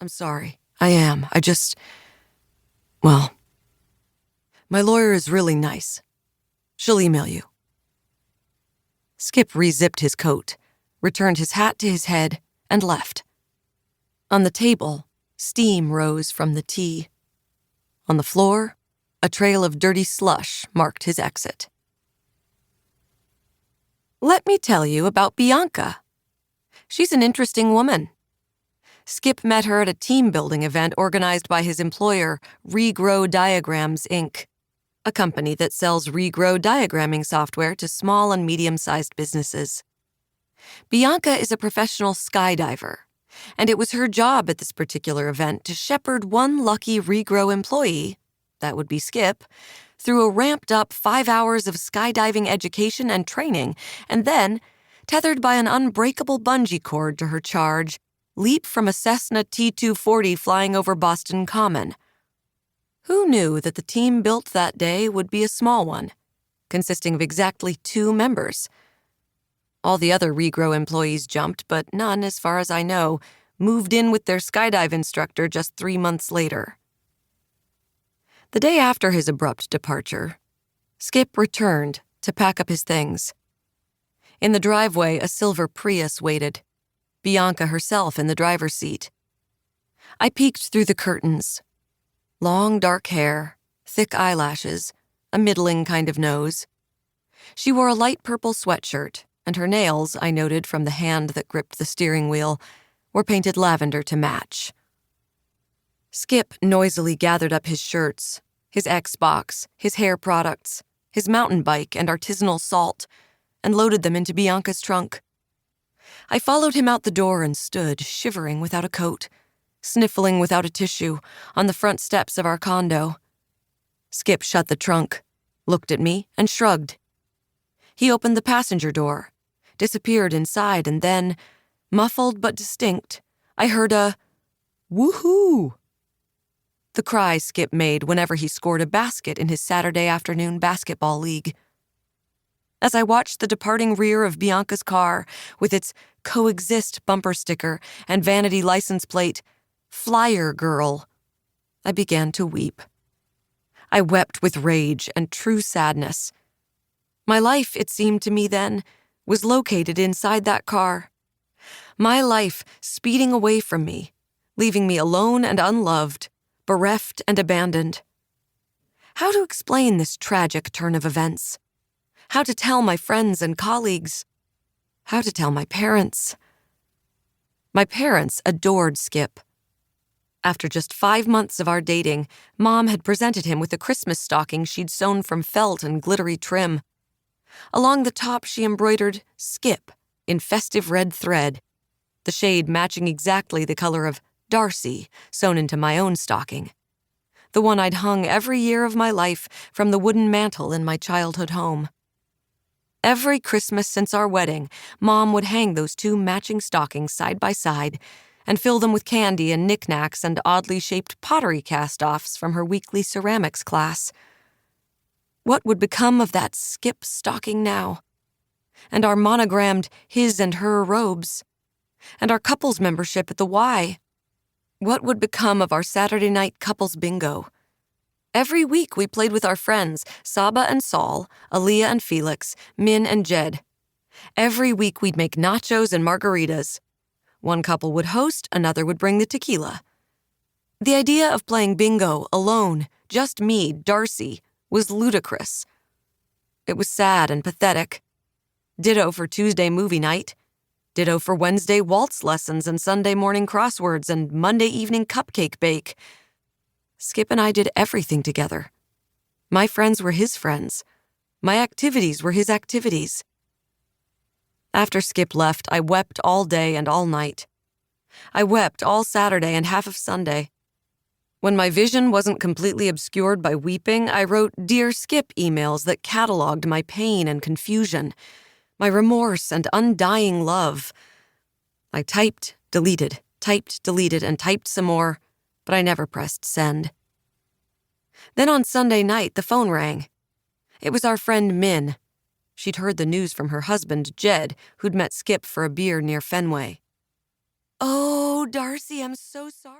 I'm sorry. I am. Well, my lawyer is really nice. She'll email you. Skip re-zipped his coat, returned his hat to his head, and left. On the table, steam rose from the tea. On the floor, a trail of dirty slush marked his exit. Let me tell you about Bianca. She's an interesting woman. Skip met her at a team-building event organized by his employer, Regrow Diagrams, Inc., a company that sells regrow diagramming software to small and medium-sized businesses. Bianca is a professional skydiver, and it was her job at this particular event to shepherd one lucky regrow employee, that would be Skip, through a ramped-up 5 hours of skydiving education and training, and then, tethered by an unbreakable bungee cord to her charge, leap from a Cessna T-240 flying over Boston Common. Who knew that the team built that day would be a small one, consisting of exactly 2 members? All the other regrow employees jumped, but none, as far as I know, moved in with their skydive instructor just 3 months later. The day after his abrupt departure, Skip returned to pack up his things. In the driveway, a silver Prius waited, Bianca herself in the driver's seat. I peeked through the curtains. Long dark hair, thick eyelashes, a middling kind of nose. She wore a light purple sweatshirt, and her nails, I noted from the hand that gripped the steering wheel, were painted lavender to match. Skip noisily gathered up his shirts, his Xbox, his hair products, his mountain bike and artisanal salt, and loaded them into Bianca's trunk. I followed him out the door and stood, shivering without a coat, sniffling without a tissue, on the front steps of our condo. Skip shut the trunk, looked at me, and shrugged. He opened the passenger door, disappeared inside, and then, muffled but distinct, I heard a woohoo, the cry Skip made whenever he scored a basket in his Saturday afternoon basketball league. As I watched the departing rear of Bianca's car, with its Coexist bumper sticker and vanity license plate, Flyer Girl, I began to weep. I wept with rage and true sadness. My life, it seemed to me then, was located inside that car. My life speeding away from me, leaving me alone and unloved, bereft and abandoned. How to explain this tragic turn of events? How to tell my friends and colleagues? How to tell my parents? My parents adored Skip. After just 5 months of our dating, Mom had presented him with a Christmas stocking she'd sewn from felt and glittery trim. Along the top, she embroidered Skip in festive red thread, the shade matching exactly the color of Darcy sewn into my own stocking, the one I'd hung every year of my life from the wooden mantel in my childhood home. Every Christmas since our wedding, Mom would hang those 2 matching stockings side by side and fill them with candy and knickknacks and oddly shaped pottery cast-offs from her weekly ceramics class. What would become of that Skip stocking now? And our monogrammed his and her robes? And our couples membership at the Y? What would become of our Saturday night couples bingo? Every week we played with our friends, Saba and Saul, Aaliyah and Felix, Min and Jed. Every week we'd make nachos and margaritas. One couple would host, another would bring the tequila. The idea of playing bingo alone, just me, Darcy, was ludicrous. It was sad and pathetic. Ditto for Tuesday movie night. Ditto for Wednesday waltz lessons and Sunday morning crosswords and Monday evening cupcake bake. Skip and I did everything together. My friends were his friends. My activities were his activities. After Skip left, I wept all day and all night. I wept all Saturday and half of Sunday. When my vision wasn't completely obscured by weeping, I wrote Dear Skip emails that cataloged my pain and confusion, my remorse and undying love. I typed, deleted, and typed some more, but I never pressed send. Then on Sunday night, the phone rang. It was our friend Min. She'd heard the news from her husband, Jed, who'd met Skip for a beer near Fenway. "Oh, Darcy, I'm so sorry."